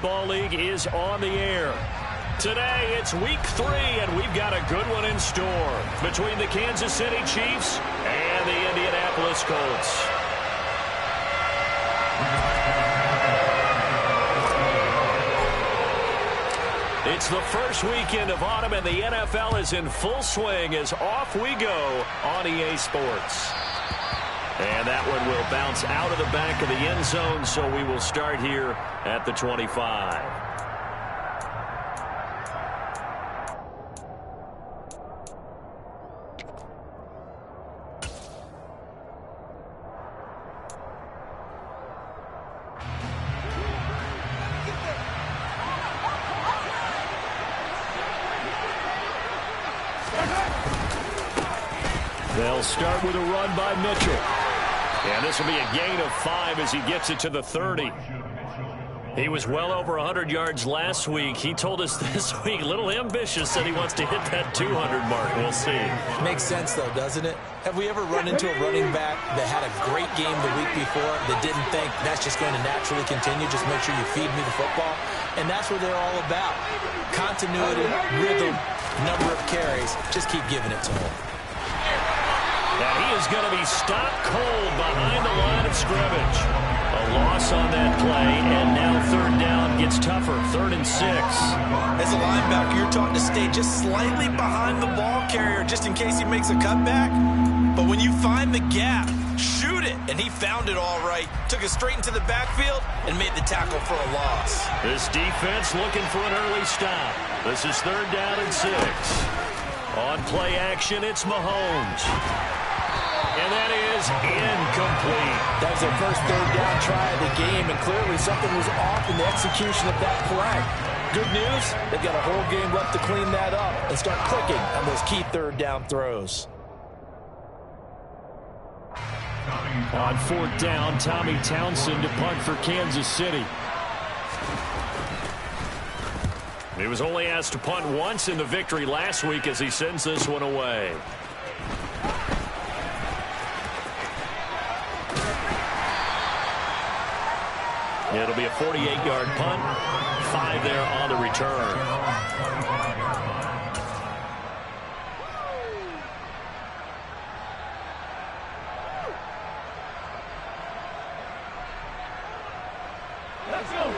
Football League is on the air. Today, it's week 3, and we've got a good one in store between the Kansas City Chiefs and the Indianapolis Colts. It's the first weekend of autumn, and the NFL is in full swing as off we go on EA Sports. And that one will bounce out of the back of the end zone, so we will start here at the 25. They'll start with a run by Mitchell. And this will be a gain of 5 as he gets it to the 30. He was well over 100 yards last week. He told us this week, a little ambitious, said he wants to hit that 200 mark. We'll see. Makes sense, though, doesn't it? Have we ever run into a running back that had a great game the week before that didn't think that's just going to naturally continue? Just make sure you feed me the football. And that's what they're all about. Continuity, rhythm, number of carries. Just keep giving it to him. And he is going to be stopped cold behind the line of scrimmage. A loss on that play, and now third down gets tougher. 3rd and 6. As a linebacker, you're taught to stay just slightly behind the ball carrier just in case he makes a cutback. But when you find the gap, shoot it. And he found it all right. Took it straight into the backfield and made the tackle for a loss. This defense looking for an early stop. This is 3rd down and 6. On play action, it's Mahomes. And that is incomplete. That was their first 3rd down try of the game, and clearly something was off in the execution of that play. Good news, they've got a whole game left to clean that up and start clicking on those key 3rd down throws. On 4th down, Tommy Townsend to punt for Kansas City. He was only asked to punt once in the victory last week as he sends this one away. It'll be a 48-yard punt. 5 there on the return. Let's go.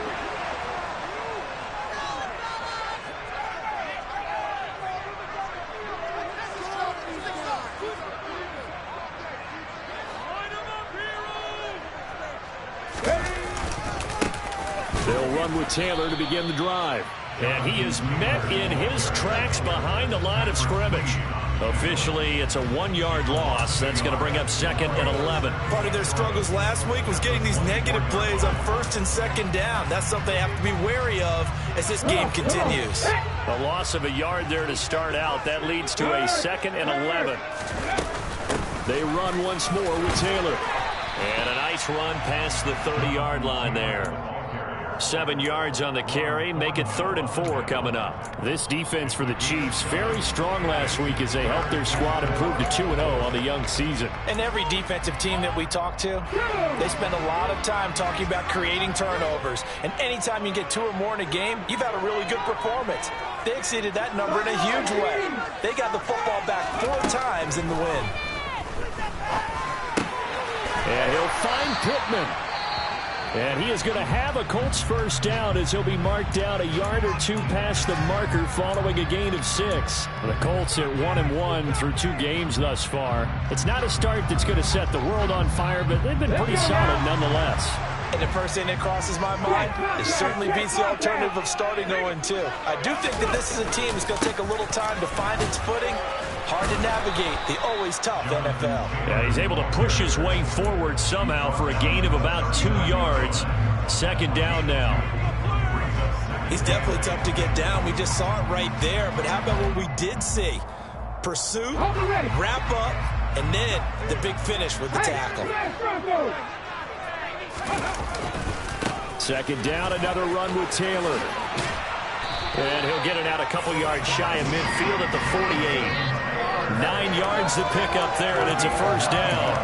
They'll run with Taylor to begin the drive. And he is met in his tracks behind the line of scrimmage. Officially, it's a 1-yard loss. That's going to bring up 2nd and 11. Part of their struggles last week was getting these negative plays on 1st and 2nd down. That's something they have to be wary of as this game continues. A loss of a yard there to start out. That leads to a 2nd and 11. They run once more with Taylor. And a nice run past the 30-yard line there. 7 yards on the carry, make it 3rd and 4 coming up. This defense for the Chiefs, very strong last week as they helped their squad improve to 2-0 on the young season. And every defensive team that we talk to, they spend a lot of time talking about creating turnovers. And anytime you get 2 or more in a game, you've had a really good performance. They exceeded that number in a huge way. They got the football back 4 times in the win. And he'll find Pittman. And he is going to have a Colts first down as he'll be marked down a yard or 2 past the marker following a gain of 6. The Colts at 1-1 through 2 games thus far. It's not a start that's going to set the world on fire, but they've been pretty solid nonetheless. And the first thing that crosses my mind, it certainly beats the alternative of starting 0-2. I do think that this is a team that's going to take a little time to find its footing. Hard to navigate the always tough NFL. Yeah, he's able to push his way forward somehow for a gain of about 2 yards. 2nd down now. He's definitely tough to get down. We just saw it right there. But how about what we did see? Pursuit, wrap up, and then the big finish with the tackle. 2nd down, another run with Taylor. And he'll get it out a couple yards shy of midfield at the 48. 9 yards to pick up there, and it's a first down.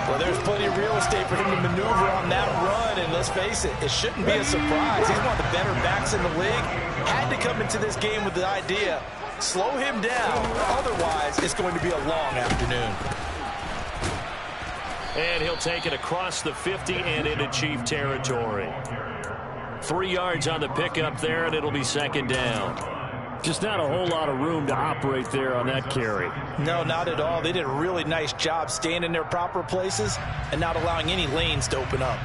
Well, there's plenty of real estate for him to maneuver on that run, and let's face it, it shouldn't be a surprise. He's one of the better backs in the league. Had to come into this game with the idea, slow him down, otherwise it's going to be a long afternoon. And he'll take it across the 50 and into Chief territory. 3 yards on the pickup there, and it'll be second down. Just not a whole lot of room to operate there on that carry. No, not at all. They did a really nice job staying in their proper places and not allowing any lanes to open up.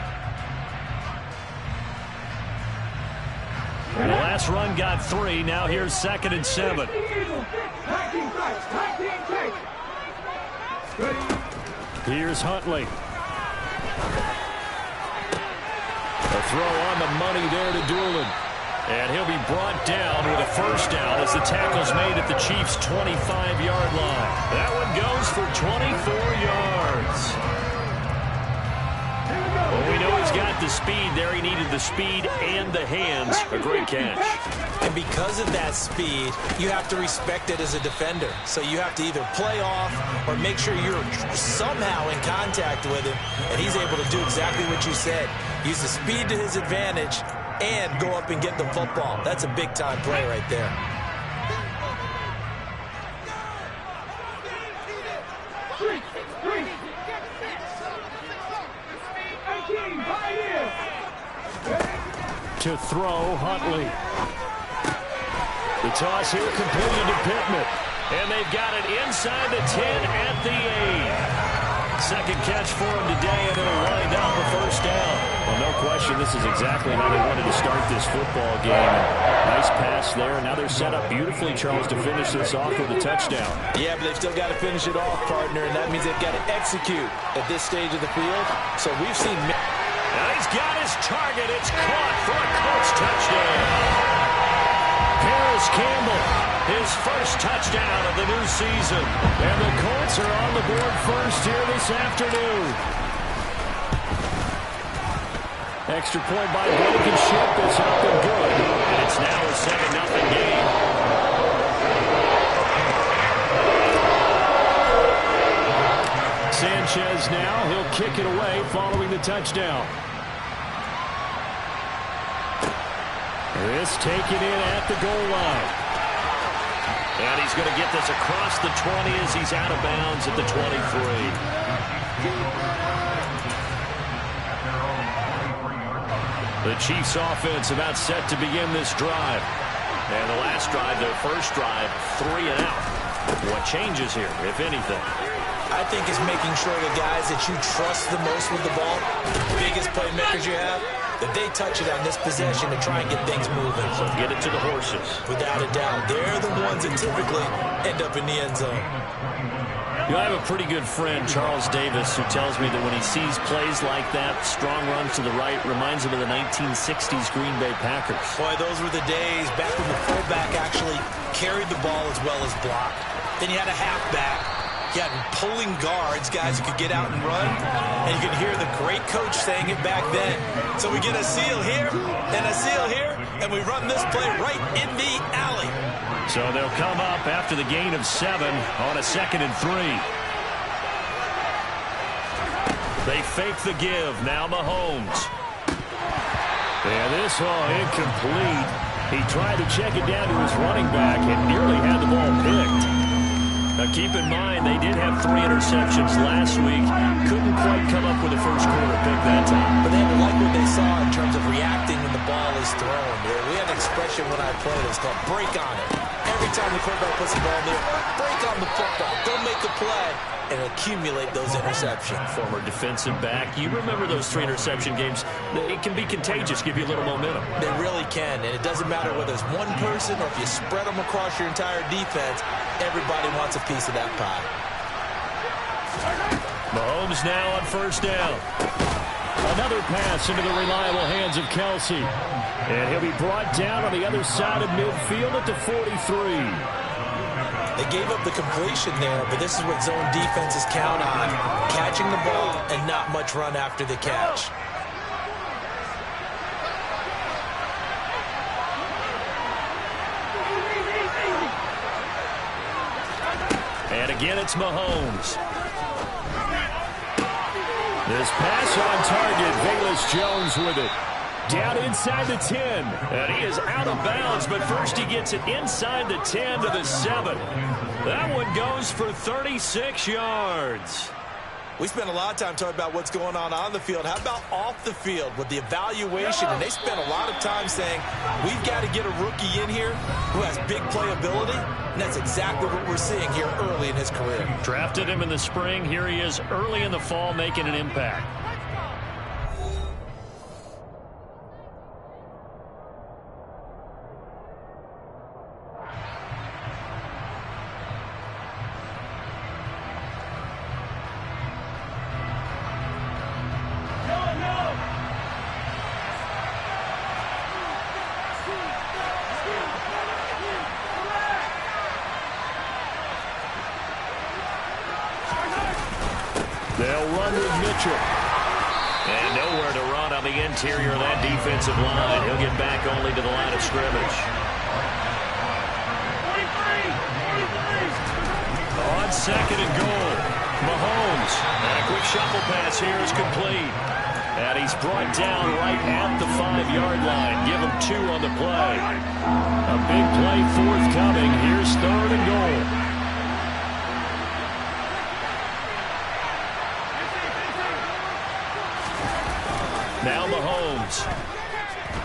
The last run got 3. Now here's 2nd and 7. Here's Huntley. A throw on the money there to Doolin. And he'll be brought down with a first down as the tackle's made at the Chiefs' 25-yard line. That one goes for 24 yards. Well, we know he's got the speed there. He needed the speed and the hands. A great catch. And because of that speed, you have to respect it as a defender. So you have to either play off or make sure you're somehow in contact with him. And he's able to do exactly what you said. Use the speed to his advantage and go up and get the football. That's a big-time play right there. To throw, Huntley. The toss here completed to Pittman. And they've got it inside the 10 at the 8. Second catch for him today, and it'll wind up a first down. Well, no question, this is exactly how they wanted to start this football game. And nice pass there. Now they're set up beautifully, Charles, to finish this off with a touchdown. Yeah, but they've still got to finish it off, partner, and that means they've got to execute at this stage of the field. So we've seen... Now he's got his target. It's caught for a Colts touchdown. Harris Campbell, his first touchdown of the new season. And the Colts are on the board first here this afternoon. Extra point by Blankenship is up and good. And it's now a 7-0 game. Sanchez now, he'll kick it away following the touchdown. This taken in at the goal line. And he's going to get this across the 20 as he's out of bounds at the 23. The Chiefs offense about set to begin this drive. And the last drive, their first drive, 3 and out. What changes here, if anything? I think it's making sure the guys that you trust the most with the ball, the biggest playmakers you have, that they touch it on this possession to try and get things moving. So get it to the horses. Without a doubt. They're the ones that typically end up in the end zone. You know, I have a pretty good friend, Charles Davis, who tells me that when he sees plays like that, strong runs to the right, reminds him of the 1960s Green Bay Packers. Boy, those were the days back when the fullback actually carried the ball as well as blocked. Then you had a halfback. You had pulling guards, guys who could get out and run, and you could hear the great coach saying it back then. So we get a seal here and a seal here, and we run this play right in the alley. So they'll come up after the gain of 7 on a 2nd and 3. They fake the give. Now Mahomes. And this all incomplete. He tried to check it down to his running back and nearly had the ball picked. Now keep in mind, they did have 3 interceptions last week. Couldn't quite come up with a first quarter pick that time. But they had to like what they saw in terms of reacting when the ball is thrown. We had an expression when I played. It's called break on it. Every time the quarterback puts the ball there, break on the football. Don't make a play and accumulate those interceptions. Former defensive back. You remember those 3 interception games. It can be contagious, give you a little momentum. They really can, and it doesn't matter whether it's one person or if you spread them across your entire defense. Everybody wants a piece of that pie. Mahomes now on first down. Another pass into the reliable hands of Kelsey. And he'll be brought down on the other side of midfield at the 43. They gave up the completion there, but this is what zone defenses count on. Catching the ball and not much run after the catch. And again, it's Mahomes. This pass on target. Velus Jones with it. Down inside the 10. And he is out of bounds, but first he gets it inside the 10 to the 7. That one goes for 36 yards. We spent a lot of time talking about what's going on the field. How about off the field with the evaluation? And they spent a lot of time saying, we've got to get a rookie in here who has big playability. And that's exactly what we're seeing here early in his career. Drafted him in the spring. Here he is early in the fall making an impact. They'll run with Mitchell. And nowhere to run on the interior of that defensive line. He'll get back only to the line of scrimmage. On second and goal, Mahomes. And a quick shuffle pass here is complete. And he's brought down right at the 5-yard line. Give him 2 on the play. A big play forthcoming. Here's third and goal. Now Mahomes.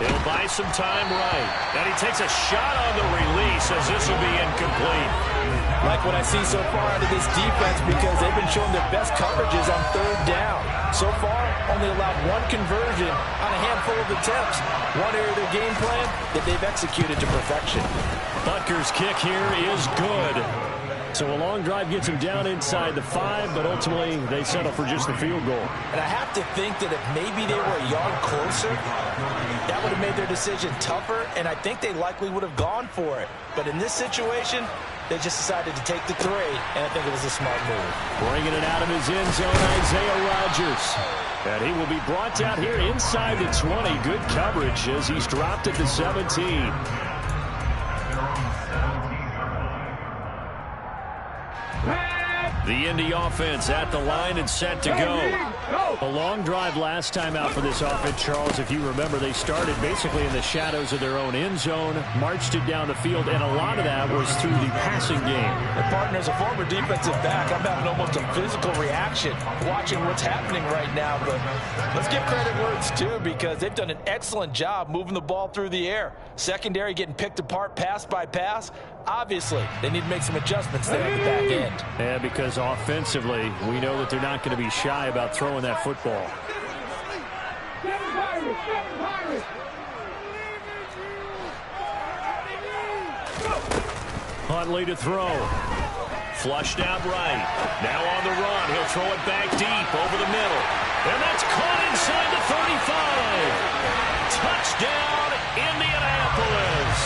He'll buy some time right. And he takes a shot on the release as this will be incomplete. Like what I see so far out of this defense because they've been showing their best coverages on third down. So far, only allowed 1 conversion on a handful of attempts. One area of their game plan that they've executed to perfection. Butker's kick here is good. So a long drive gets him down inside the 5, but ultimately they settle for just the field goal. And I have to think that if maybe they were a yard closer, that would have made their decision tougher, and I think they likely would have gone for it. But in this situation, they just decided to take the 3, and I think it was a smart move. Bringing it out of his end zone, Isaiah Rodgers. And he will be brought down here inside the 20. Good coverage as he's dropped at the 17. The Indy offense at the line and set to go. A long drive last time out for this offense, Charles. If you remember, they started basically in the shadows of their own end zone, marched it down the field, and a lot of that was through the passing game. And partner, as a former defensive back, I'm having almost a physical reaction watching what's happening right now. But let's give credit where it's due because they've done an excellent job moving the ball through the air. Secondary getting picked apart pass by pass. Obviously, they need to make some adjustments there at the back end. Yeah, because offensively, we know that they're not going to be shy about throwing that football. Huntley to throw. Flushed out right. Now on the run. He'll throw it back deep over the middle. And that's caught inside the 35. Touchdown, Indianapolis.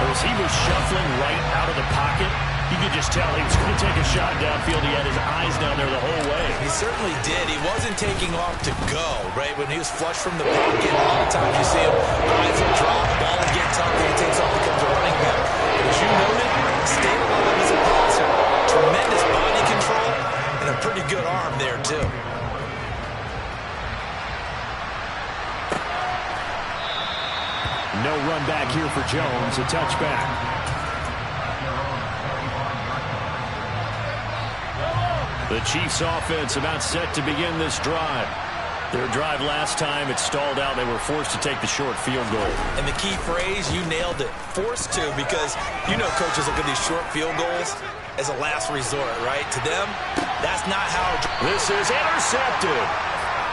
As he was shuffling right out of the pocket, you could just tell he was going to take a shot downfield. He had his eyes down there the whole way. He certainly did. He wasn't taking off to go, right? When he was flushed from the pocket, a lot of times you see him, eyes will drop, ball will get tough, and he takes off, becomes a running back. But as you noted, stayed alive as a passer. Tremendous body control and a pretty good arm there, too. No run back here for Jones. A touchback. The Chiefs offense about set to begin this drive. Their drive last time, it stalled out. They were forced to take the short field goal. And the key phrase, you nailed it. Forced to, because you know coaches look at these short field goals as a last resort, right? To them, that's not how. This is intercepted.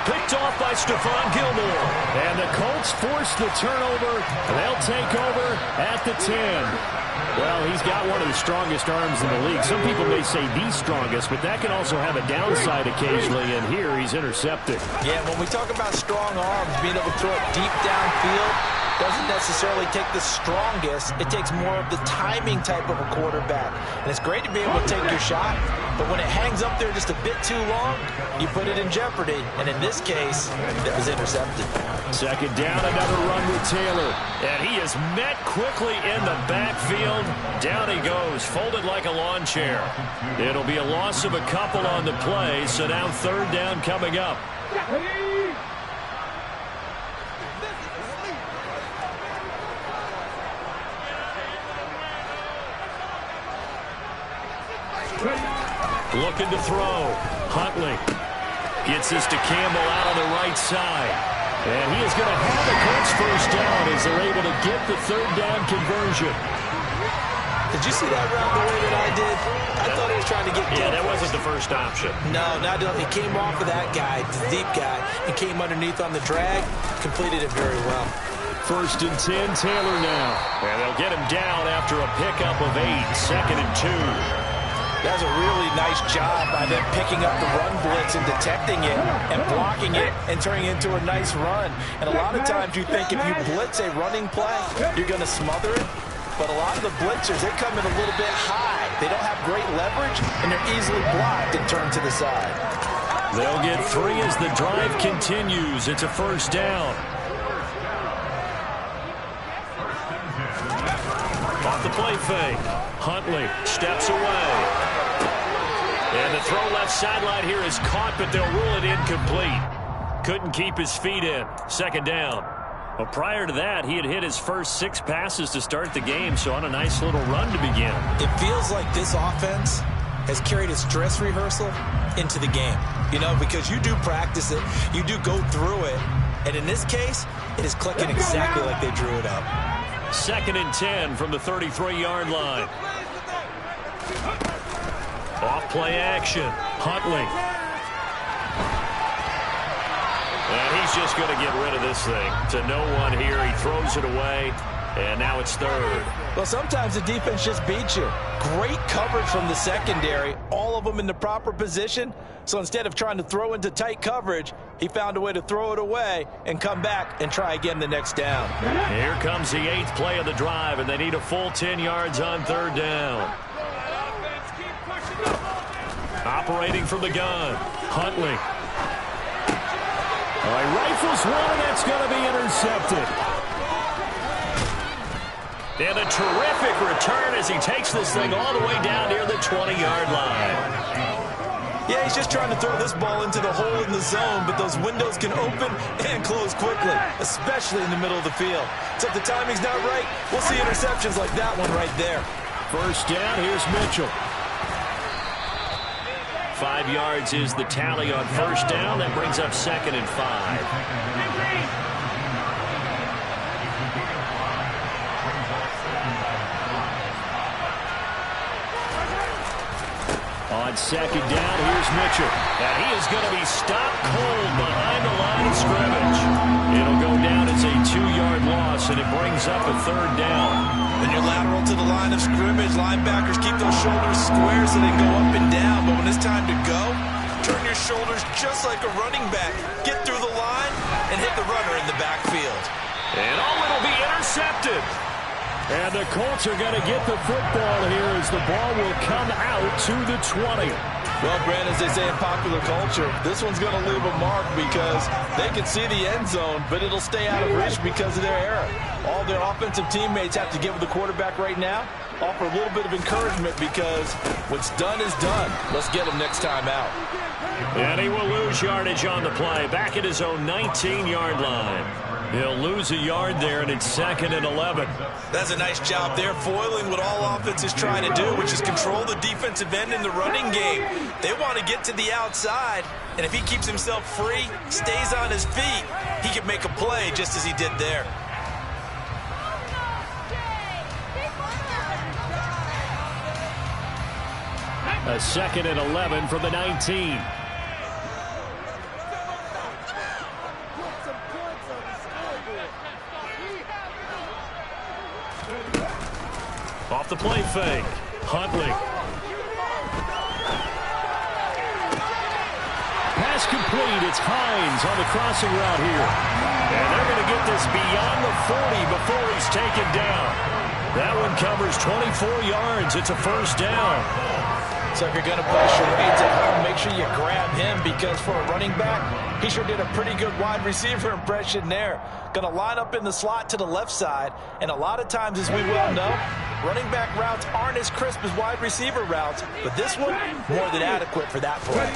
Picked off by Stephon Gilmore. And the Colts force the turnover. They'll take over at the 10. Well, he's got one of the strongest arms in the league. Some people may say the strongest, but that can also have a downside occasionally, and here he's intercepted. Yeah, when we talk about strong arms, being able to throw it deep downfield doesn't necessarily take the strongest. It takes more of the timing type of a quarterback. And it's great to be able to take your shot, but when it hangs up there just a bit too long, you put it in jeopardy. And in this case, it was intercepted. Second down, another run with Taylor. And he is met quickly in the backfield. Down he goes, folded like a lawn chair. It'll be a loss of a couple on the play, so now third down coming up. Looking to throw. Huntley gets this to Campbell out on the right side. And he is going to have the Colts first down as they're able to get the third down conversion. Did you see that route the way that I did? I thought he was trying to get deep. Yeah, that wasn't the first option. No, not he came off of that guy, the deep guy, and came underneath on the drag, completed it very well. First and 10, Taylor now. And they'll get him down after a pickup of 8, second and 2. That's a really nice job by them picking up the run blitz and detecting it and blocking it and turning it into a nice run. And a lot of times you think if you blitz a running play, you're going to smother it. But a lot of the blitzers, they come in a little bit high. They don't have great leverage, and they're easily blocked and turned to the side. They'll get 3 as the drive continues. It's a first down. Off the play fake. Huntley steps away. And the throw left sideline here is caught, but they'll rule it incomplete. Couldn't keep his feet in. Second down. Well, prior to that, he had hit his first 6 passes to start the game, so on a nice little run to begin. It feels like this offense has carried its dress rehearsal into the game. You know, because you do practice it, you do go through it, and in this case, it is clicking exactly like they drew it up. Second and 10 from the 33-yard line. Off play action. Huntley. And he's just going to get rid of this thing. To no one here. He throws it away. And now it's third. Well, sometimes the defense just beats you. Great coverage from the secondary. All of them in the proper position. So instead of trying to throw into tight coverage, he found a way to throw it away and come back and try again the next down. Here comes the 8th play of the drive, and they need a full 10 yards on third down. Operating from the gun. Huntley. All right, rifles one, and that's going to be intercepted. And a terrific return as he takes this thing all the way down near the 20-yard line. Yeah, he's just trying to throw this ball into the hole in the zone, but those windows can open and close quickly, especially in the middle of the field. So if the timing's not right, we'll see interceptions like that one right there. First down, here's Mitchell. 5 yards is the tally on first down. That brings up second and 5. On second down, here's Mitchell. And he is going to be stopped cold behind the line of scrimmage. It'll go down as a 2-yard loss, and it brings up a third down. When you're lateral to the line of scrimmage, linebackers keep those shoulders square so they go up and down. But when it's time to go, turn your shoulders just like a running back. Get through the line and hit the runner in the backfield. And it'll be intercepted. And the Colts are going to get the football here as the ball will come out to the 20. Well, Brand, as they say in popular culture, this one's going to leave a mark because they can see the end zone, but it'll stay out of reach because of their error. All their offensive teammates have to give the quarterback right now, offer a little bit of encouragement because what's done is done. Let's get him next time out. And he will lose yardage on the play, back at his own 19-yard line. He'll lose a yard there, and it's second and 11. That's a nice job there, foiling what all offense is trying to do, which is control the defensive end in the running game. They want to get to the outside, and if he keeps himself free, stays on his feet, he can make a play just as he did there. A second and 11 from the 19. Off the play fake. Huntley. Pass complete. It's Hines on the crossing route here. And they're going to get this beyond the 40 before he's taken down. That one covers 24 yards. It's a first down. So if you're going to play charades at home, make sure you grab him, because for a running back, he sure did a pretty good wide receiver impression there. Going to line up in the slot to the left side, and a lot of times, as we well know, running back routes aren't as crisp as wide receiver routes, but this one, more than adequate for that play.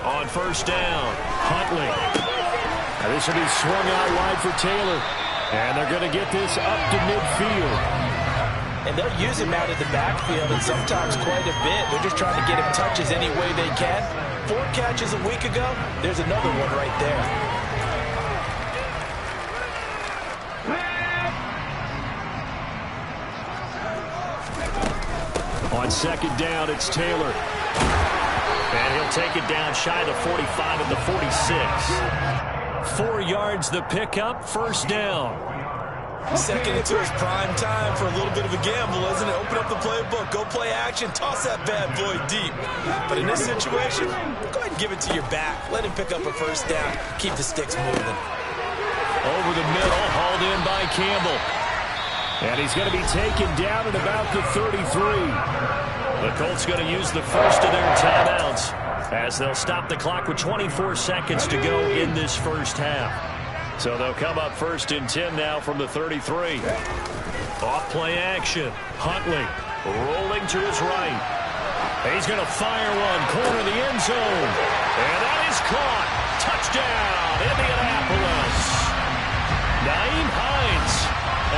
On first down, Huntley. Now this will be swung out wide for Taylor, and they're going to get this up to midfield. And they'll use him out in the backfield, and sometimes quite a bit. They're just trying to get him touches any way they can. 4 catches a week ago. There's another one right there. On second down, it's Taylor. And he'll take it down shy of the 45 at the 46. 4 yards the pickup, first down. Second into his prime time for a little bit of a gamble, isn't it? Open up the playbook, go play action, toss that bad boy deep. But in this situation, go ahead and give it to your back. Let him pick up a first down. Keep the sticks moving. Over the middle, hauled in by Campbell. And he's going to be taken down at about the 33. The Colts going to use the first of their timeouts as they'll stop the clock with 24 seconds to go in this first half. So they'll come up first and 10 now from the 33. Off play action. Huntley rolling to his right. He's going to fire one, corner of the end zone. And that is caught. Touchdown, Indianapolis. Nyheim Hines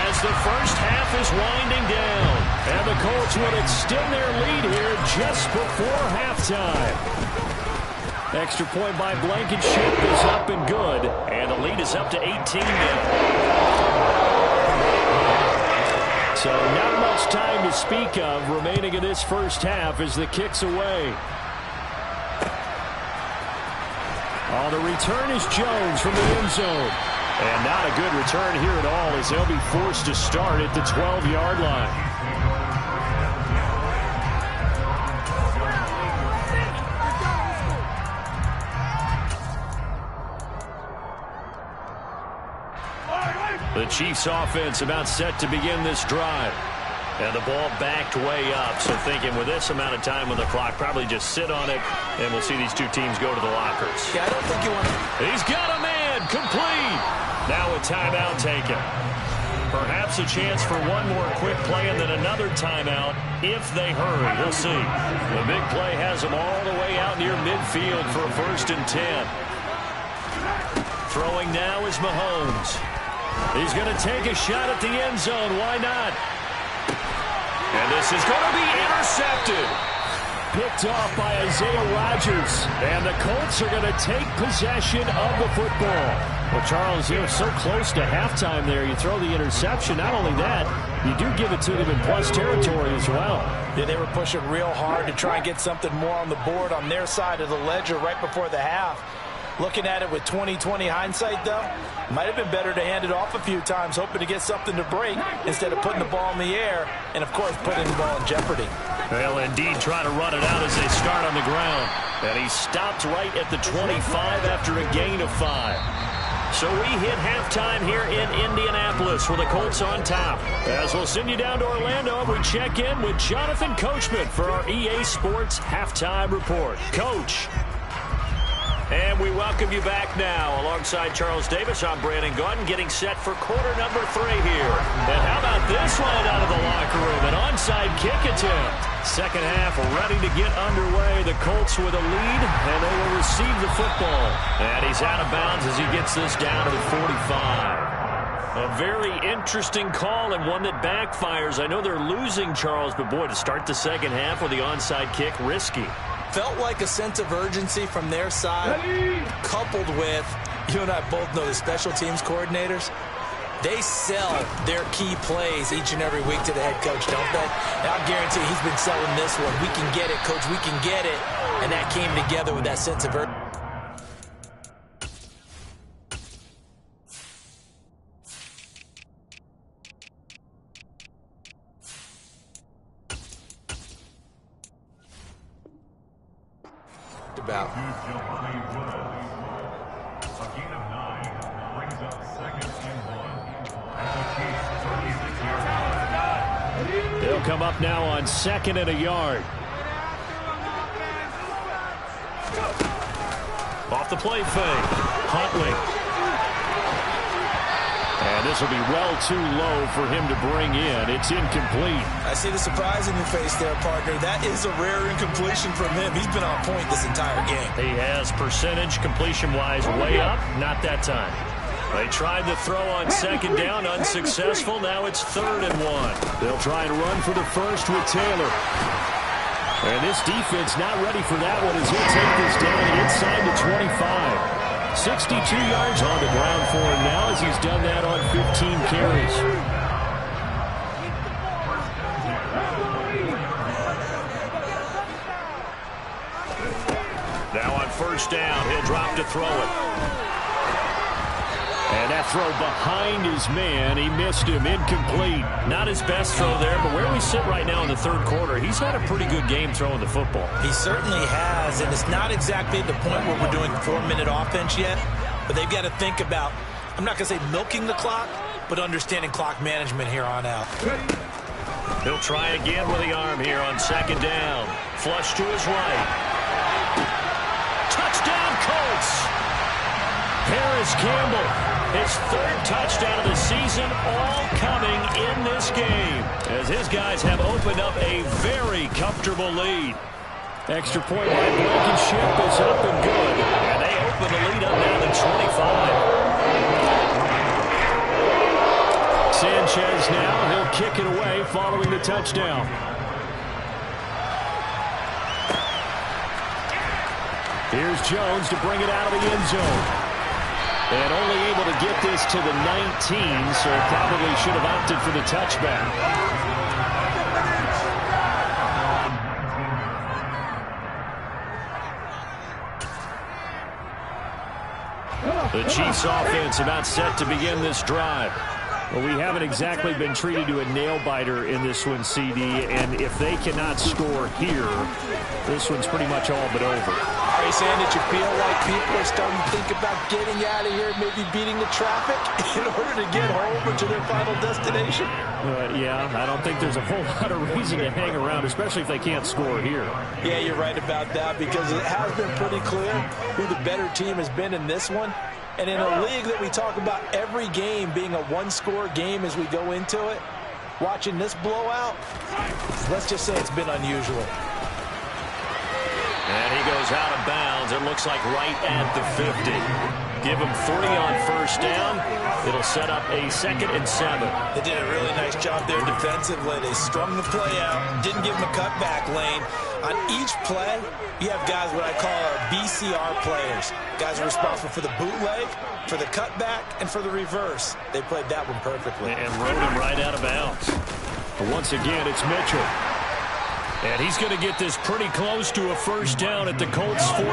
as the first half is winding down. And the Colts will extend their lead here just before halftime. Extra point by Blankenship is up and good, and the lead is up to 18 now. So not much time to speak of remaining in this first half as the kick's away. Oh, the return is Jones from the end zone. And not a good return here at all as they'll be forced to start at the 12-yard line. The Chiefs offense about set to begin this drive. And the ball backed way up. So thinking with this amount of time on the clock, probably just sit on it, and we'll see these two teams go to the lockers. Yeah, I don't think you want to. He's got a man, complete. Now a timeout taken. Perhaps a chance for one more quick play and then another timeout if they hurry. We'll see. The big play has them all the way out near midfield for a first and 10. Throwing now is Mahomes. He's going to take a shot at the end zone. Why not? And this is going to be intercepted. Picked off by Isaiah Rodgers. And the Colts are going to take possession of the football. Well, Charles, you're so close to halftime there. You throw the interception. Not only that, you do give it to them in plus territory as well. Yeah, they were pushing real hard to try and get something more on the board on their side of the ledger right before the half. Looking at it with 20/20 hindsight, though, might have been better to hand it off a few times, hoping to get something to break instead of putting the ball in the air and, of course, putting the ball in jeopardy. They'll indeed try to run it out as they start on the ground. And he stopped right at the 25 after a gain of 5. So we hit halftime here in Indianapolis with the Colts on top. As we'll send you down to Orlando and we check in with Jonathan Coachman for our EA Sports Halftime Report. Coach. And we welcome you back now. Alongside Charles Davis, I'm Brandon Gaudin, getting set for quarter number 3 here. And how about this one out of the locker room? An onside kick attempt. Second half ready to get underway. The Colts with a lead, and they will receive the football. And he's out of bounds as he gets this down to the 45. A very interesting call and one that backfires. I know they're losing, Charles, but boy, to start the second half with the onside kick, risky. Felt like a sense of urgency from their side, coupled with, you and I both know the special teams coordinators, they sell their key plays each and every week to the head coach, don't they? And I guarantee he's been selling this one. We can get it, coach, we can get it. And that came together with that sense of urgency. About. They'll come up now on 2nd and a yard. Off the play fake. Huntley. And this will be well too low for him to bring in. It's incomplete. I see the surprise in your face there, partner. That is a rare incompletion from him. He's been on point this entire game. He has percentage completion-wise way up. Not that time. They tried the throw on second down, unsuccessful. Now it's 3rd and 1. They'll try and run for the first with Taylor. And this defense not ready for that one as he'll take this down inside the 25. 62 yards on the ground for him now as he's done that on 15 carries. Now on first down, he'll drop to throw it. And that throw behind his man, he missed him, incomplete. Not his best throw there, but where we sit right now in the 3rd quarter, he's had a pretty good game throwing the football. He certainly has, and it's not exactly at the point where we're doing 4-minute offense yet, but they've got to think about, I'm not going to say milking the clock, but understanding clock management here on out. He'll try again with the arm here on second down. Flush to his right. Touchdown, Colts! Harris Campbell, his 3rd touchdown of the season, all coming in this game, as his guys have opened up a very comfortable lead. Extra point by Blankenship is up and good, and they open the lead up now to 25. Sanchez now, he'll kick it away following the touchdown. Here's Jones to bring it out of the end zone. And only able to get this to the 19, so probably should have opted for the touchback. The Chiefs offense about set to begin this drive. Well, we haven't exactly been treated to a nail-biter in this one, CD, and if they cannot score here, this one's pretty much all but over. Are you saying that you feel like people are starting to think about getting out of here, maybe beating the traffic in order to get home or to their final destination? Yeah, I don't think there's a whole lot of reason to hang around, especially if they can't score here. Yeah, you're right about that, because it has been pretty clear who the better team has been in this one. And in a league that we talk about every game being a one-score game as we go into it, watching this blowout, let's just say it's been unusual. And he goes out of bounds. It looks like right at the 50. Give him 3 on first down. It'll set up a 2nd and 7. They did a really nice job there defensively. They strung the play out, didn't give him a cutback lane. On each play, you have guys what I call our BCR players. Guys are responsible for the bootleg, for the cutback, and for the reverse. They played that one perfectly. And rode him right out of bounds. But once again, it's Mitchell. And he's going to get this pretty close to a first down at the Colts 44.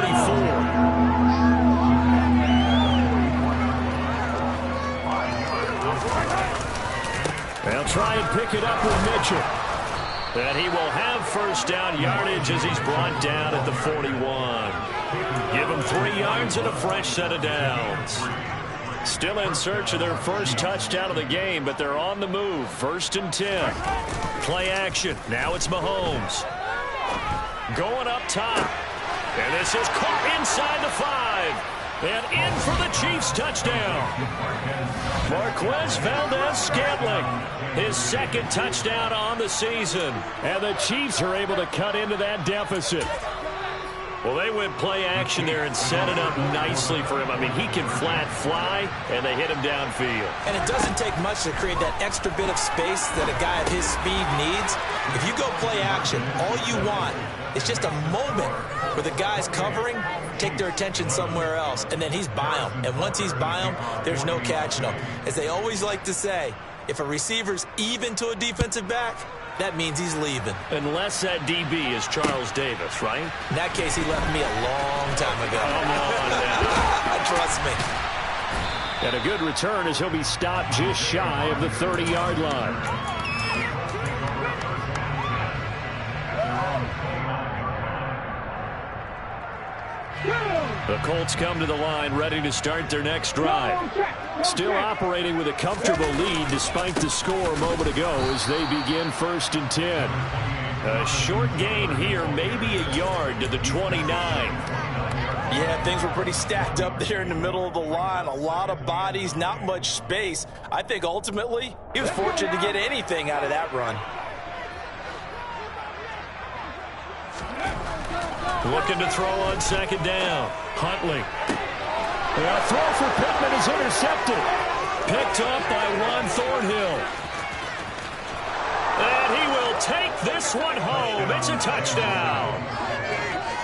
They'll try and pick it up with Mitchell. And he will have first down yardage as he's brought down at the 41. Give him 3 yards and a fresh set of downs. Still in search of their first touchdown of the game, but they're on the move. 1st and 10. Play action. Now it's Mahomes. Going up top. And this is caught inside the 5. And in for the Chiefs touchdown. Marquez Valdez-Scantling, his 2nd touchdown on the season. And the Chiefs are able to cut into that deficit. Well, they went play action there and set it up nicely for him. I mean, he can flat fly, and they hit him downfield. And it doesn't take much to create that extra bit of space that a guy of his speed needs. If you go play action, all you want is just a moment where the guys covering take their attention somewhere else, and then he's by them. And once he's by them, there's no catching them. As they always like to say, if a receiver's even to a defensive back, that means he's leaving. Unless that DB is Charles Davis, right? In that case, he left me a long time ago. Come on now. Trust me. And a good return as he'll be stopped just shy of the 30-yard line. The Colts come to the line ready to start their next drive. Still operating with a comfortable lead despite the score a moment ago as they begin 1st and 10. A short gain here, maybe a yard to the 29. Yeah, things were pretty stacked up there in the middle of the line. A lot of bodies, not much space. I think ultimately he was fortunate to get anything out of that run. Looking to throw on second down. Huntley. The throw for Pittman is intercepted. Picked up by Juan Thornhill. And he will take this one home. It's a touchdown.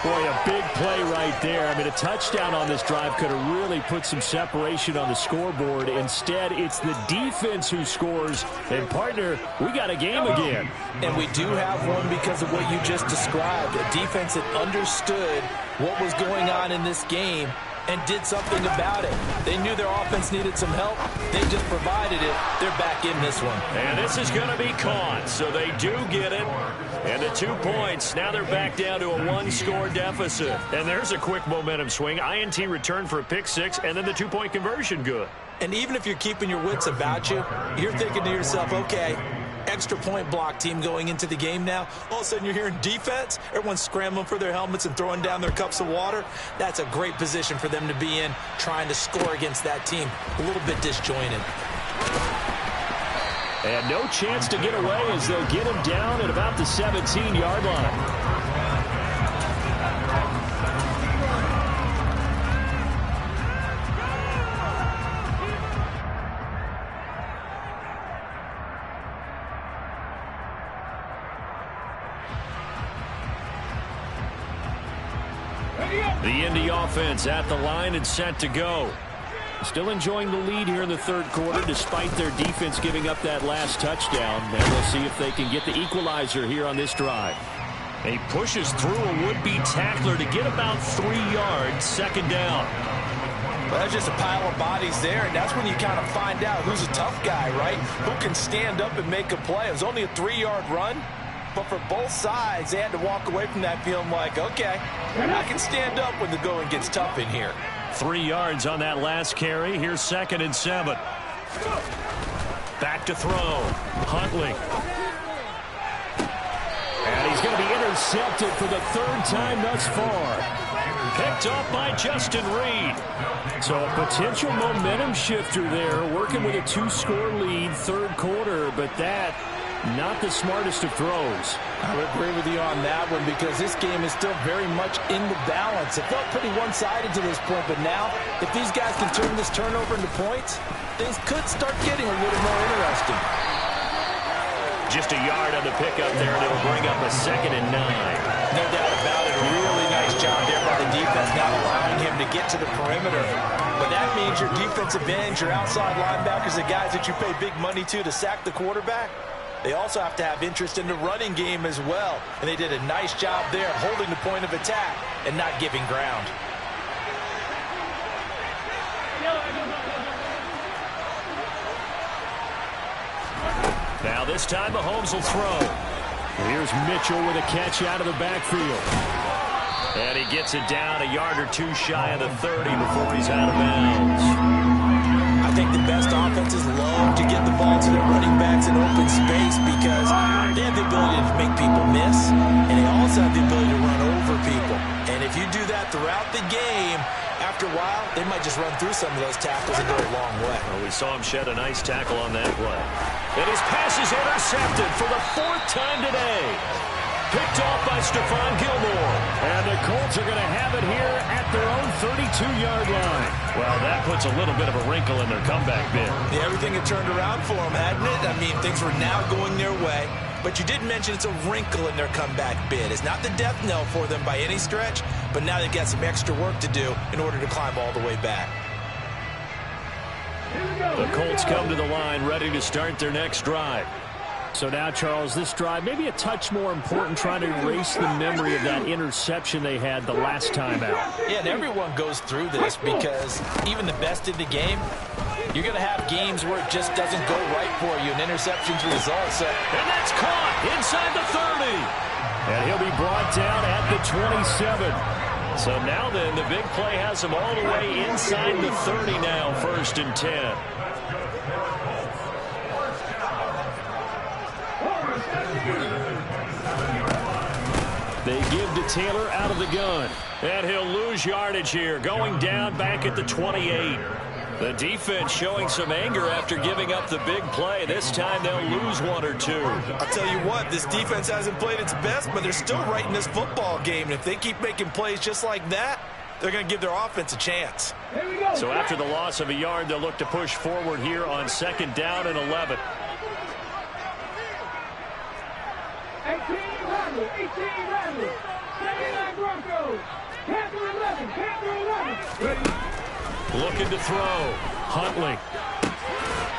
Boy, a big play right there. I mean, a touchdown on this drive could have really put some separation on the scoreboard. Instead, it's the defense who scores. And, partner, we got a game again. And we do have one because of what you just described. A defense that understood what was going on in this game and did something about it. They knew their offense needed some help. They just provided it. They're back in this one. And this is going to be caught, so they do get it. And the 2 points. Now they're back down to a one-score deficit. And there's a quick momentum swing. INT return for a pick six, and then the 2-point conversion good. And even if you're keeping your wits about you, you're thinking to yourself, okay, extra point block team going into the game now. All of a sudden you're hearing defense. Everyone's scrambling for their helmets and throwing down their cups of water. That's a great position for them to be in, trying to score against that team. A little bit disjointed. And no chance to get away as they'll get him down at about the 17-yard line. The Indy offense at the line and set to go. Still enjoying the lead here in the third quarter despite their defense giving up that last touchdown. And we'll see if they can get the equalizer here on this drive. He pushes through a would-be tackler to get about 3 yards, second down. Well, that's just a pile of bodies there, and that's when you kind of find out who's a tough guy, right? Who can stand up and make a play. It was only a 3-yard run. But for both sides, they had to walk away from that feeling like, okay, I can stand up when the going gets tough in here. 3 yards on that last carry. Here's 2nd and 7. Back to throw. Huntley. And he's going to be intercepted for the 3rd time thus far. Picked off by Justin Reed. So a potential momentum shifter there, working with a 2-score lead, third quarter, but that not the smartest of throws. I would agree with you on that one because this game is still very much in the balance. It felt pretty one-sided to this point, but now if these guys can turn this turnover into points, things could start getting a little more interesting. Just a yard on the pickup there, and it'll bring up a 2nd and 9. No doubt about it. A really nice job there by the defense, not allowing him to get to the perimeter. But that means your defensive ends, your outside linebackers, the guys that you pay big money to sack the quarterback, they also have to have interest in the running game as well. And they did a nice job there holding the point of attack and not giving ground. Now this time Mahomes will throw. Here's Mitchell with a catch out of the backfield. And he gets it down a yard or two shy of the 30 before he's out of bounds. I think the best offenses love to get the ball to their running backs in open space because they have the ability to make people miss, and they also have the ability to run over people. And if you do that throughout the game, after a while, they might just run through some of those tackles and go a long way. Well, we saw him shed a nice tackle on that play. And his pass is intercepted for the 4th time today. Picked off by Stephon Gilmore. And the Colts are going to have it here at their own 32-yard line. Well, that puts a little bit of a wrinkle in their comeback bid. Yeah, everything had turned around for them, hadn't it? I mean, things were now going their way. But you did mention it's a wrinkle in their comeback bid. It's not the death knell for them by any stretch, but now they've got some extra work to do in order to climb all the way back. The Colts come to the line ready to start their next drive. So now, Charles, this drive maybe a touch more important, trying to erase the memory of that interception they had the last time out. Yeah, and everyone goes through this because even the best in the game, you're going to have games where it just doesn't go right for you, and interceptions result. So. And that's caught inside the 30. And he'll be brought down at the 27. So now then, the big play has him all the way inside the 30 now, 1st and 10. They give to Taylor out of the gun. And he'll lose yardage here, going down back at the 28. The defense showing some anger after giving up the big play. This time they'll lose one or two. I'll tell you what, this defense hasn't played its best, but they're still right in this football game. And if they keep making plays just like that, they're going to give their offense a chance. So after the loss of a yard, they'll look to push forward here on 2nd down and 11. 18 Randall, 18 Randall, 79 Broncos, Panther 11, Panther 11. Looking to throw. Huntley.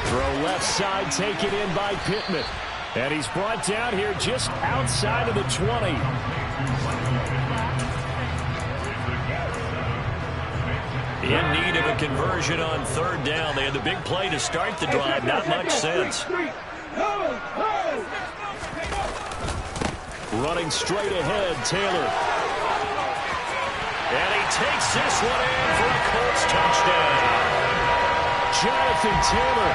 Throw left side, taken in by Pittman. And he's brought down here just outside of the 20. In need of a conversion on 3rd down. They had the big play to start the drive. Not much sense. Running straight ahead, Taylor. And he takes this one in for a Colts touchdown. Jonathan Taylor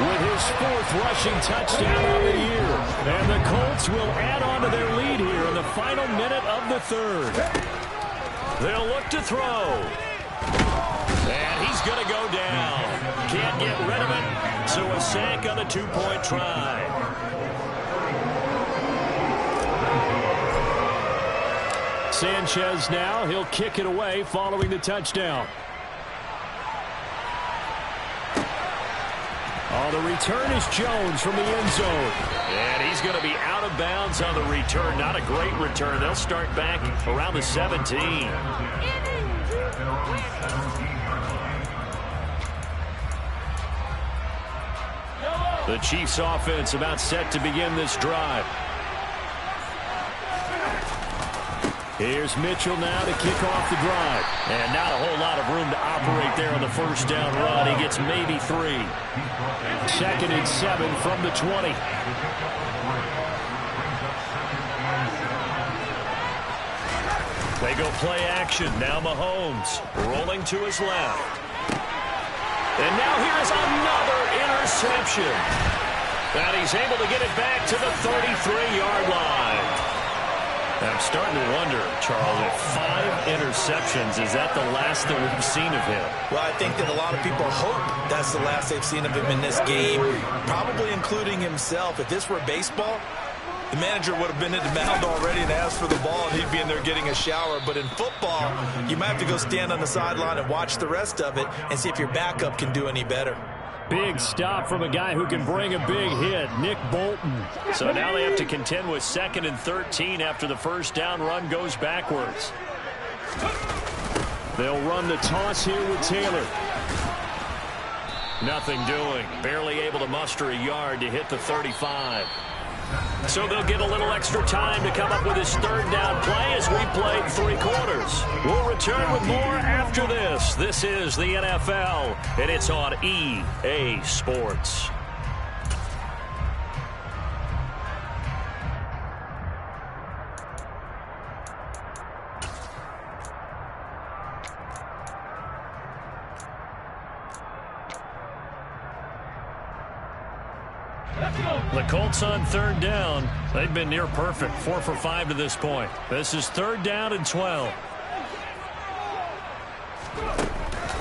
with his 4th rushing touchdown of the year. And the Colts will add on to their lead here in the final minute of the 3rd. They'll look to throw. And he's going to go down. Can't get rid of it, so a sack on the 2-point try. Sanchez now, he'll kick it away following the touchdown. Oh, the return is Jones from the end zone. And he's going to be out of bounds on the return. Not a great return. They'll start back around the 17. The Chiefs offense about set to begin this drive. Here's Mitchell now to kick off the drive. And not a whole lot of room to operate there on the 1st down run. He gets maybe 3. 2nd and 7 from the 20. They go play action. Now Mahomes rolling to his left. And now here's another interception. And he's able to get it back to the 33-yard line. I'm starting to wonder, Charles, if 5 interceptions, is that the last that we've seen of him? Well, I think that a lot of people hope that's the last they've seen of him in this game, probably including himself. If this were baseball, the manager would have been at the mound already and asked for the ball, and he'd be in there getting a shower. But in football, you might have to go stand on the sideline and watch the rest of it and see if your backup can do any better. Big stop from a guy who can bring a big hit, Nick Bolton. So now they have to contend with 2nd and 13 after the 1st down run goes backwards. They'll run the toss here with Taylor. Nothing doing. Barely able to muster a yard to hit the 35. So they'll get a little extra time to come up with his 3rd down play as we played 3 quarters. We'll return with more after this. This is the NFL, and it's on EA Sports. The Colts on 3rd down. They've been near perfect. 4 for 5 to this point. This is 3rd down and 12.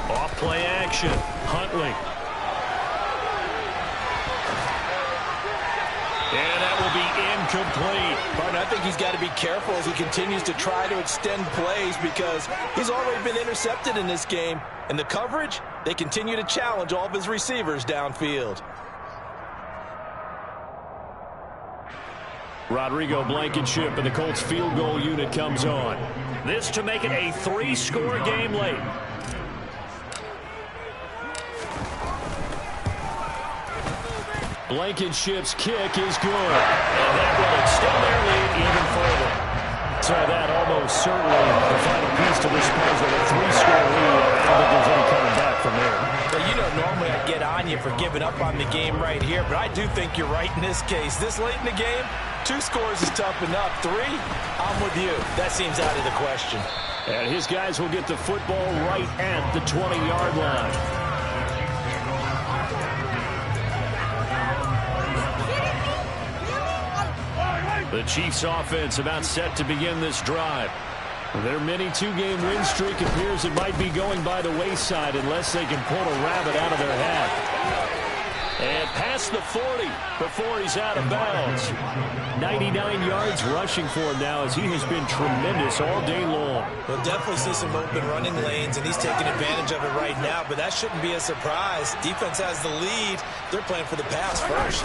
Off play action. Huntley. And that will be incomplete. Martin, I think he's got to be careful as he continues to try to extend plays because he's already been intercepted in this game. And the coverage, they continue to challenge all of his receivers downfield. Rodrigo Blankenship and the Colts field goal unit comes on. This to make it a 3-score game late. Blankenship's kick is good. And that will extend their lead even further. So that almost certainly the final piece to this puzzle, a 3-score lead. I don't think there's any coming back from there. Well, you know, normally I get on you for giving up on the game right here, but I do think you're right in this case. This late in the game, 2 scores is tough enough. 3, I'm with you. That seems out of the question. And his guys will get the football right at the 20-yard line. The Chiefs offense about set to begin this drive. Their mini two-game win streak appears it might be going by the wayside unless they can pull a rabbit out of their hat. And past the 40 before he's out of bounds. 99 yards rushing for him now as he has been tremendous all day long. We'll definitely see some open running lanes, and he's taking advantage of it right now, but that shouldn't be a surprise. Defense has the lead. They're playing for the pass first.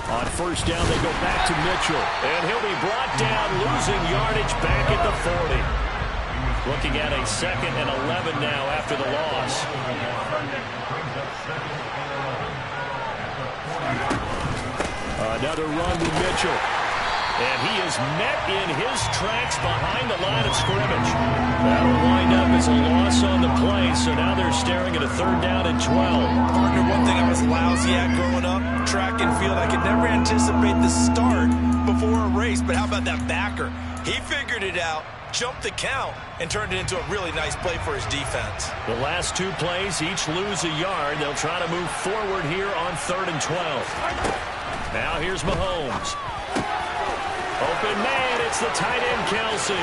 On first down, they go back to Mitchell. And he'll be brought down, losing yardage back at the 40. Looking at a 2nd and 11 now after the loss. Another run with Mitchell. And he is met in his tracks behind the line of scrimmage. That'll wind up as a loss on the play, so now they're staring at a 3rd down and 12. Partner, one thing I was lousy at growing up, track and field, I could never anticipate the start before a race, but how about that backer? He figured it out, jumped the count, and turned it into a really nice play for his defense. The last 2 plays each lose a yard. They'll try to move forward here on 3rd and 12. Now here's Mahomes. Open man, it's the tight end, Kelsey.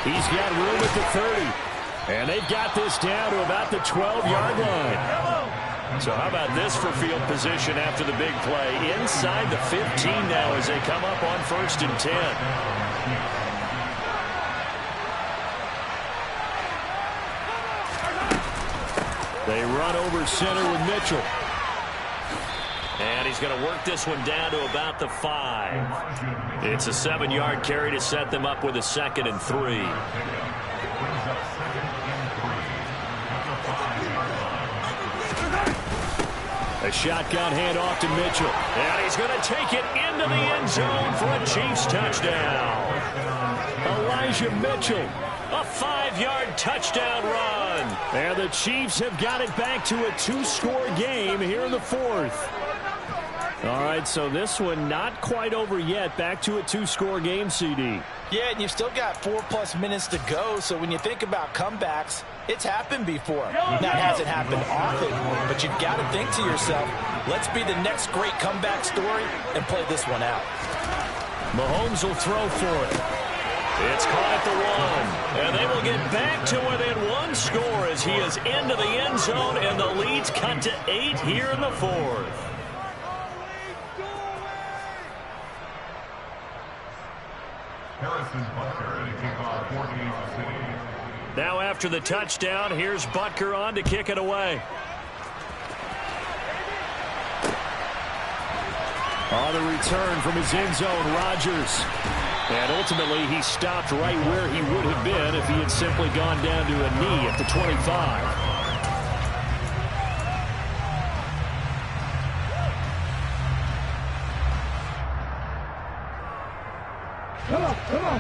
He's got room at the 30. And they've got this down to about the 12-yard line. So how about this for field position after the big play? Inside the 15 now as they come up on 1st and 10. They run over center with Mitchell. And he's going to work this one down to about the 5. It's a 7-yard carry to set them up with a 2nd and 3. A shotgun handoff to Mitchell. And he's going to take it into the end zone for a Chiefs touchdown. Elijah Mitchell. A 5-yard touchdown run. And the Chiefs have got it back to a 2-score game here in the 4th. All right, so this one not quite over yet. Back to a 2-score game, CD. Yeah, and you've still got 4+ minutes to go, so when you think about comebacks, it's happened before. Now, it hasn't happened often, but you've got to think to yourself, let's be the next great comeback story and play this one out. Mahomes will throw for it. It's caught at the 1, and they will get back to within 1 score as he is into the end zone, and the lead's cut to 8 here in the 4th. Now after the touchdown, here's Butker on to kick it away. On the return from his end zone, Rodgers. And ultimately, he stopped right where he would have been if he had simply gone down to a knee at the 25.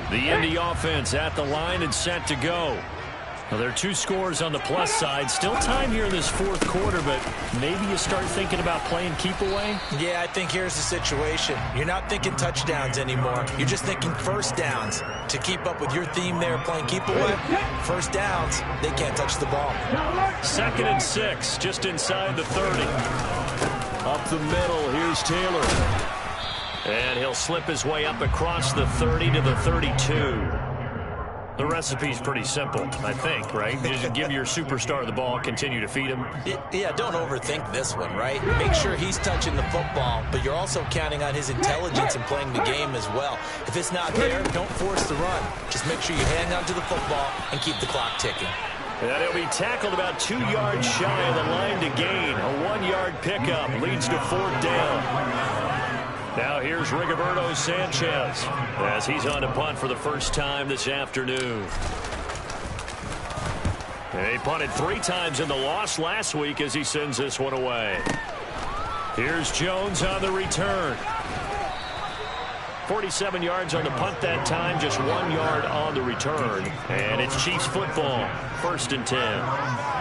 The Indy offense at the line and set to go. Well, there are 2 scores on the plus side. Still time here in this 4th quarter, but maybe you start thinking about playing keep away? Yeah, I think here's the situation. You're not thinking touchdowns anymore. You're just thinking first downs. To keep up with your theme there, playing keep away, first downs, they can't touch the ball. 2nd and 6, just inside the 30. Up the middle, here's Taylor. And he'll slip his way up across the 30 to the 32. The recipe's pretty simple, I think, right? You just give your superstar the ball, continue to feed him. Yeah, don't overthink this one, right? Make sure he's touching the football, but you're also counting on his intelligence in playing the game as well. If it's not there, don't force the run. Just make sure you hang on to the football and keep the clock ticking. And he'll be tackled about 2 yards shy of the line to gain. A 1-yard pickup leads to 4th down. Now here's Rigoberto Sanchez as he's on to punt for the first time this afternoon. He punted 3 times in the loss last week as he sends this one away. Here's Jones on the return. 47 yards on the punt that time, just 1 yard on the return. And it's Chiefs football, 1st and 10.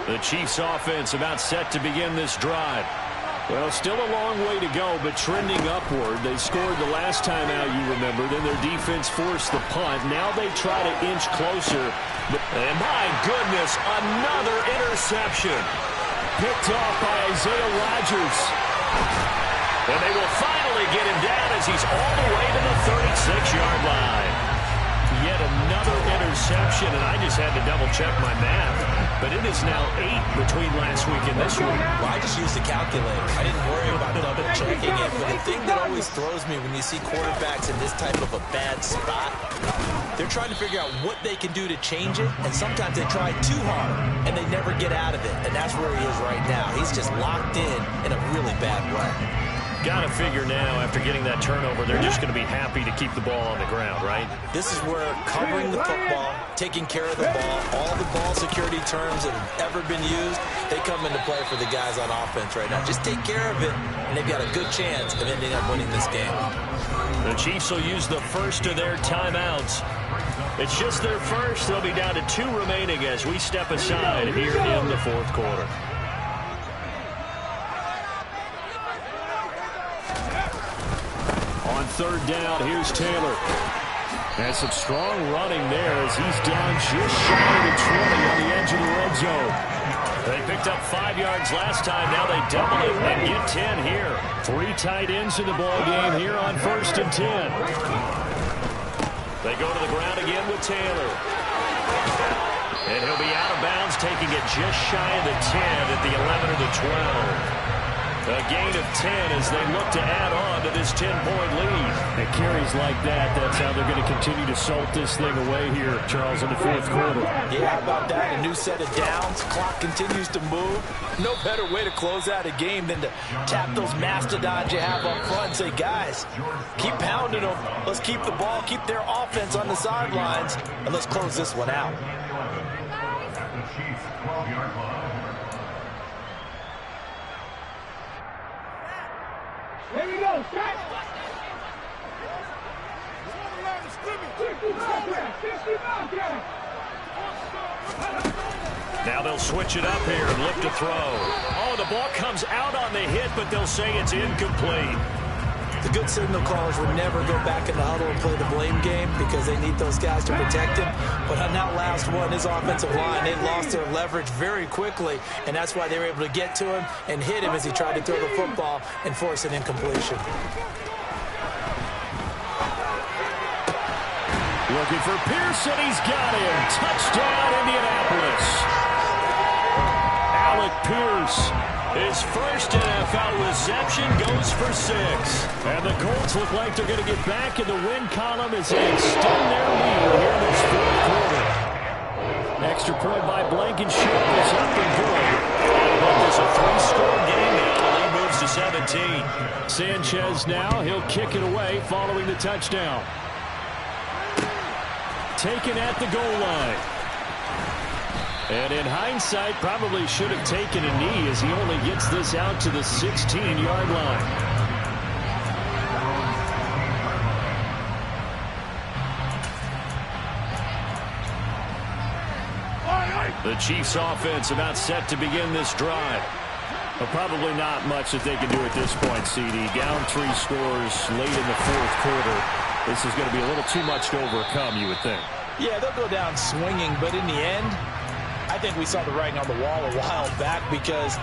The Chiefs offense about set to begin this drive. Well, still a long way to go, but trending upward. They scored the last time out, you remember. Then their defense forced the punt. Now they try to inch closer. And my goodness, another interception. picked off by Isaiah Rodgers. And they will finally get him down as he's all the way to the 36-yard line. Yet another interception, and I just had to double-check my math. But it is now 8 between last week and this week. Well, I just used the calculator. I didn't worry about double-checking it. But the thing that always throws me when you see quarterbacks in this type of a bad spot, they're trying to figure out what they can do to change it, and sometimes they try too hard, and they never get out of it. And that's where he is right now. He's just locked in a really bad way. Got to figure now, after getting that turnover, they're just going to be happy to keep the ball on the ground, right? This is where covering the football, taking care of the ball, all the ball security terms that have ever been used, they come into play for the guys on offense right now. Just take care of it, and they've got a good chance of ending up winning this game. The Chiefs will use the first of their timeouts. It's just their first. They'll be down to 2 remaining as we step aside here in the fourth quarter. On third down, here's Taylor. And some strong running there as he's down just shy of the 20 on the edge of the red zone. They picked up 5 yards last time. Now they double it and get 10 here. 3 tight ends in the ball game here on 1st and 10. They go to the ground again with Taylor. And he'll be out of bounds, taking it just shy of the 10 at the 11 or the 12. A gain of 10 as they look to add on to this 10-point lead. And carries like that, that's how they're going to continue to salt this thing away here, Charles, in the fourth quarter. Yeah, how about that? A new set of downs. Clock continues to move. No better way to close out a game than to tap those mastodons you have up front and say, guys, keep pounding them. Let's keep the ball, keep their offense on the sidelines, and let's close this one out. Here we go, start. Now they'll switch it up here and look to throw. Oh, the ball comes out on the hit, but they'll say it's incomplete. The good signal callers would never go back in the huddle and play the blame game because they need those guys to protect him. But on that last one, his offensive line, they lost their leverage very quickly, and that's why they were able to get to him and hit him as he tried to throw the football and force an incompletion. Looking for Pearson. He's got him. Touchdown, Indianapolis. Alec Pierce. His first NFL reception goes for 6. And the Colts look like they're going to get back in the win column as they extend their lead here in this fourth quarter. Extra point by Blankenship is up and good. But there's a 3-score game now. The lead moves to 17. Sanchez now. He'll kick it away following the touchdown. Taken at the goal line. And in hindsight, probably should have taken a knee as he only gets this out to the 16-yard line. The Chiefs offense about set to begin this drive. But probably not much that they can do at this point, CD. Down 3 scores late in the fourth quarter. This is going to be a little too much to overcome, you would think. Yeah, they'll go down swinging, but in the end, I think we saw the writing on the wall a while back because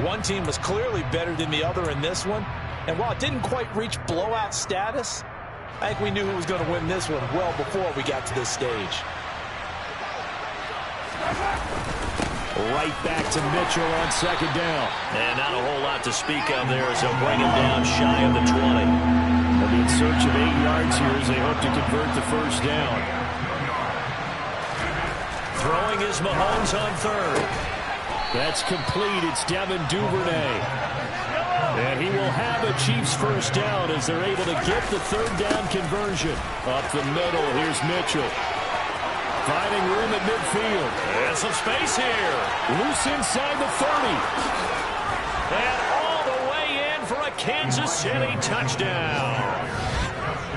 one team was clearly better than the other in this one. And while it didn't quite reach blowout status, I think we knew who was going to win this one well before we got to this stage. Right back to Mitchell on second down. And not a whole lot to speak of there as they'll bring him down shy of the 20. They'll be in search of 8 yards here as they hope to convert the first down. Throwing is Mahomes on third. That's complete. It's Devin Duvernay. And he will have a Chiefs first down as they're able to get the third down conversion. Up the middle, here's Mitchell. Finding room at midfield. And some space here. Loose inside the 30. And all the way in for a Kansas City touchdown.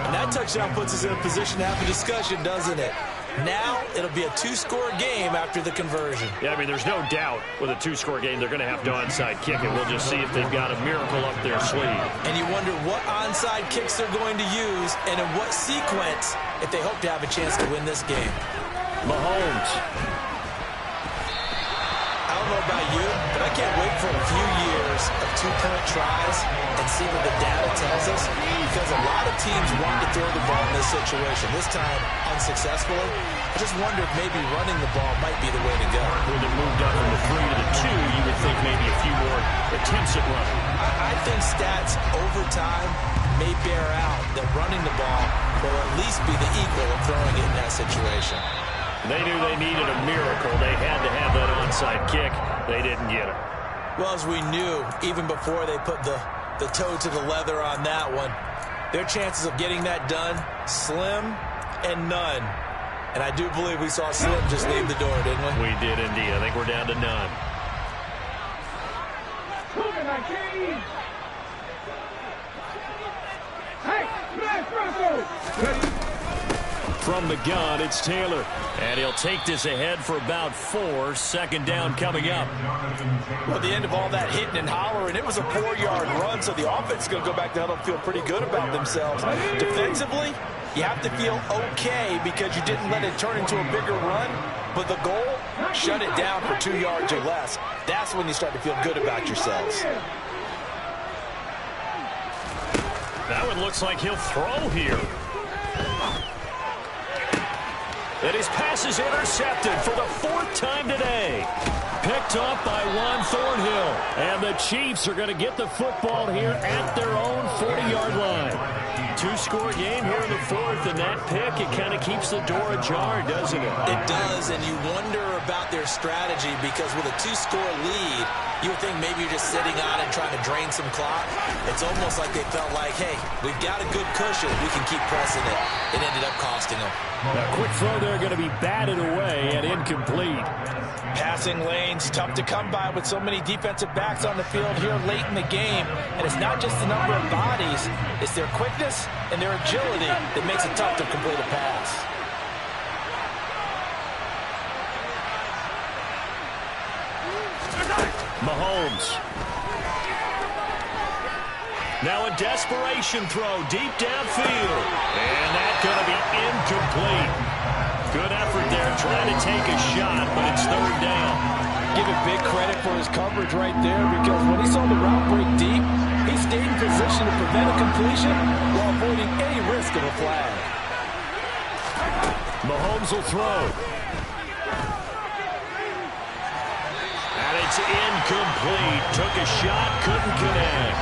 And that touchdown puts us in a position to have a discussion, doesn't it? Now it'll be a 2-score game after the conversion. Yeah, I mean, there's no doubt with a 2-score game they're going to have to onside kick it. We'll just see if they've got a miracle up their sleeve. And you wonder what onside kicks they're going to use and in what sequence if they hope to have a chance to win this game. Mahomes. I don't know about you, but I can't wait for a few years of two-point tries and see what the data tells us, because a lot of teams want to throw the ball in this situation. This time, unsuccessfully. I just wonder if maybe running the ball might be the way to go. With it moved up from the 3 to the 2, you would think maybe a few more attempts at running. I think stats over time may bear out that running the ball will at least be the equal of throwing it in that situation. They knew they needed a miracle. They had to have that onside kick. They didn't get it. Well, as we knew, even before they put the toe to the leather on that one, their chances of getting that done, slim and none. And I do believe we saw Slim just leave the door, didn't we? We did indeed. I think we're down to none. From the gun, it's Taylor. And he'll take this ahead for about 4. Second down coming up. Well, at the end of all that hitting and hollering, it was a 4-yard run, so the offense is going to go back down and feel pretty good about themselves. Defensively, you have to feel okay because you didn't let it turn into a bigger run, but the goal, shut it down for 2 yards or less. That's when you start to feel good about yourselves. That one looks like he'll throw here. And his pass is intercepted for the 4th time today. Picked up by Juan Thornhill. And the Chiefs are going to get the football here at their own 40-yard line. 2-score game here in the 4th, and that pick, it kind of keeps the door ajar, doesn't it? It does, and you wonder about their strategy because with a 2-score lead, you would think maybe you're just sitting on it and trying to drain some clock. It's almost like they felt like, hey, we've got a good cushion. We can keep pressing it. It ended up costing them. A quick throw there going to be batted away and incomplete. Passing lanes, tough to come by with so many defensive backs on the field here late in the game. And it's not just the number of bodies, it's their quickness and their agility that makes it tough to complete a pass. Mahomes. Now a desperation throw deep downfield. And that's going to be incomplete. Good effort there trying to take a shot, but it's 3rd down. Give it big credit for his coverage right there because when he saw the route break deep, he stayed in position to prevent a completion while avoiding any risk of a flag. Mahomes will throw. And it's incomplete. Took a shot, couldn't connect.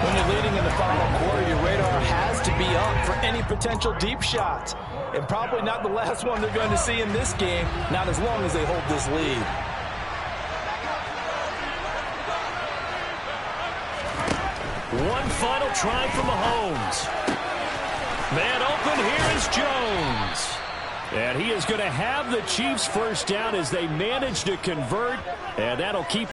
When you're leading in the final quarter, your radar has to be up for any potential deep shots. And probably not the last one they're going to see in this game, not as long as they hold this lead. One final try for Mahomes. Man open, here is Jones. And he is going to have the Chiefs first down as they manage to convert, and that'll keep